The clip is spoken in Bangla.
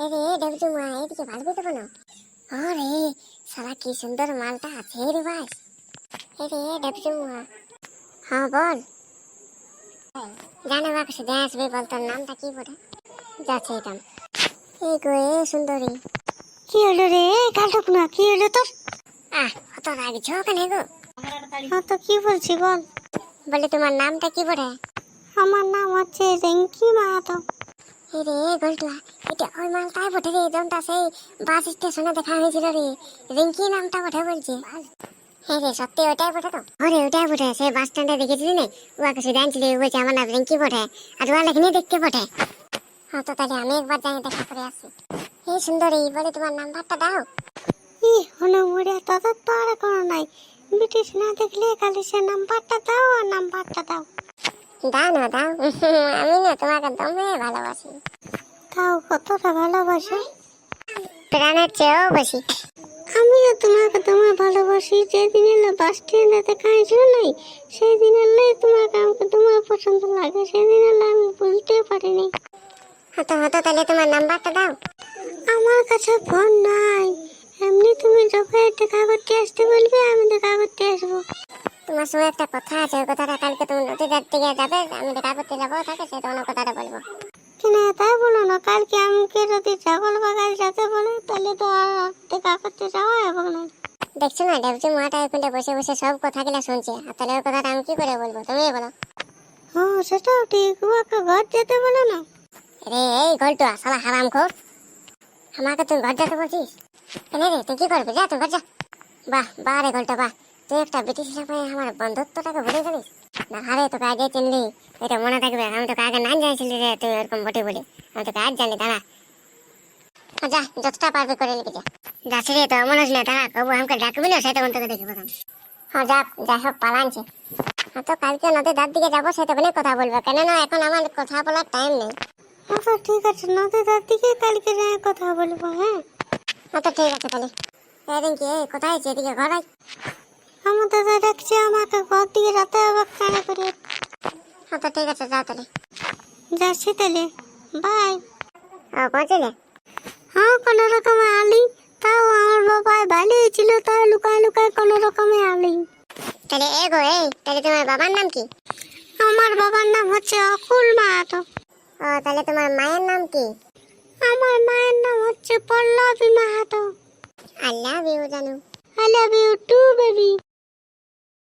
আরে ডাবজু মা এদিকে ভালো তো বানো। আরে সালা কি সুন্দর মালটা আছে রে ভাই। আরে ডাবজু মা, হ্যাঁ বল। জানো বা কিছু দেয় আসবে বল, তোর নামটা কি বলে? যাচ্ছে এটা এই গো এ সুন্দরী। কি হলো রে কালটুক না, কি হলো তোর? অত রাগ ঝোঁকানে গো। হ্যাঁ তো কি বলছি বল। বলে তোমার নামটা কি বলে? আমার নাম হচ্ছে রিঙ্কি মাহাতো। রে গল্টুয়া, এটা ওই মালটাই বটে রে, যেমনটা সেই বাস স্টেশনে দেখা হয়েছিল রে। রিঙ্কি নামটা বটে বলছে। হ্যাঁ রে সত্যি ওটাই বটে তো। আরে ওটাই বটে, সেই বাস স্ট্যান্ডে দেখেছিলি না? ওকে শুধু জানছিলি বলছে আমার নাম রিঙ্কি বটে, আর ওয়া লেখনি দেখতে বটে। হ্যাঁ তো তাহলে আমি একবার যাই দেখা করে আসি। এই সুন্দরী, বলে তোমার নাম্বারটা দাও। ই হলো মুড়ে তত তো আর কোনো নাই, ব্রিটিশ না দেখলে খালি সে নাম্বারটা দাও আর নাম্বারটা দাও। দাও না দাও, আমি না তোমাকে দমে ভালোবাসি। তাও কতটা ভালোবাসো? প্রাণের চেয়েও বেশি। আমিও তোমাকে দমে ভালোবাসি। যেদিন এলে বাস স্ট্যান্ডে দেখা হয়েছিল নাই, সেই দিন এলে তোমাকে আমাকে দমে পছন্দ লাগে, সেদিন এলে আমি বুঝতে পারিনি। হতো হতো তাহলে তোমার নাম্বারটা দাও। আমার কাছে ফোন নাই, এমনি তুমি যখন দেখা করতে আসতে বলবে আমি দেখা করতে আসবো। তোমার সঙ্গে একটা কথা আছে, ওই কথাটা কালকে তুমি নদীর দিকে যাবে, আমি দেখা করতে যাবো, থাকে সে তোমার কথাটা বলবো। কেন তাই বলো না, কালকে আমাকে যদি ছাগল বাগাল যেতে বলে তাহলে তো আর দেখা করতে যাওয়া হবে না। দেখছো না দেবজি মাটা এখানে বসে বসে সব কথাগুলো শুনছে, আর তাহলে ওই কথাটা আমি কি করে বলবো, তুমি বলো। হ্যাঁ সেটাও ঠিক, ওকে ঘর যেতে বলো না। রে এই গল্টু শালা হারামখোর, আমাকে তুই ঘর যেতে বলছিস? কেন রে তুই কি করবি, যা তুই ঘর যা। বাহ বাহ রে গল্টু বাহ, তুই একটা ব্রিটিশ হিসাবে আমার বন্ধুত্বটাকে ভুলে গেলিস না? আরে তোকে আগে চিনলি, এটা মনে থাকবে। আমি তোকে আগে নাম জানিয়েছিলি রে তুই এরকম বটে বলে, আমি তোকে আজ জানি। দাঁড়া যা, যতটা পারবি করে নিবি, যা যাচ্ছি রে। তো মনে হচ্ছে না, দাঁড়া কবু আমাকে ডাকবি না, সেটা তখন তোকে দেখে প্রথম। হ্যাঁ যা, যাই হোক পালানছে। হ্যাঁ তো কালকে নদীর ধার দিকে যাবো, সেটা বলে কথা বলবো, কেননা এখন আমার কথা বলার টাইম নেই। আচ্ছা ঠিক আছে, নদীর ধার দিকে কালকে যাই কথা বলবো। হ্যাঁ আচ্ছা ঠিক আছে তাহলে। এদিন কি কোথায় আছে, এদিকে ঘর আয়। আমাদের তো দেখছি আমাকে ঘর দিকে যেতে হবে কানে করে। আচ্ছা ঠিক আছে যা তাহলে। যাচ্ছি তাহলে, বাই। পৌঁছলে? হ্যাঁ কোনো রকমে আলি, তাও আমার বাবা ভালোই ছিল, তাও লুকায় লুকায় কোনো রকমে আলি। তাহলে এগো এই, তাহলে তোমার বাবার নাম কি? আমার বাবার নাম হচ্ছে অকুল মাহাতো। ও তাহলে তোমার মায়ের নাম কি? আমার মায়ের নাম হচ্ছে Pallabi Mahato. I love you জানু। I love you too baby.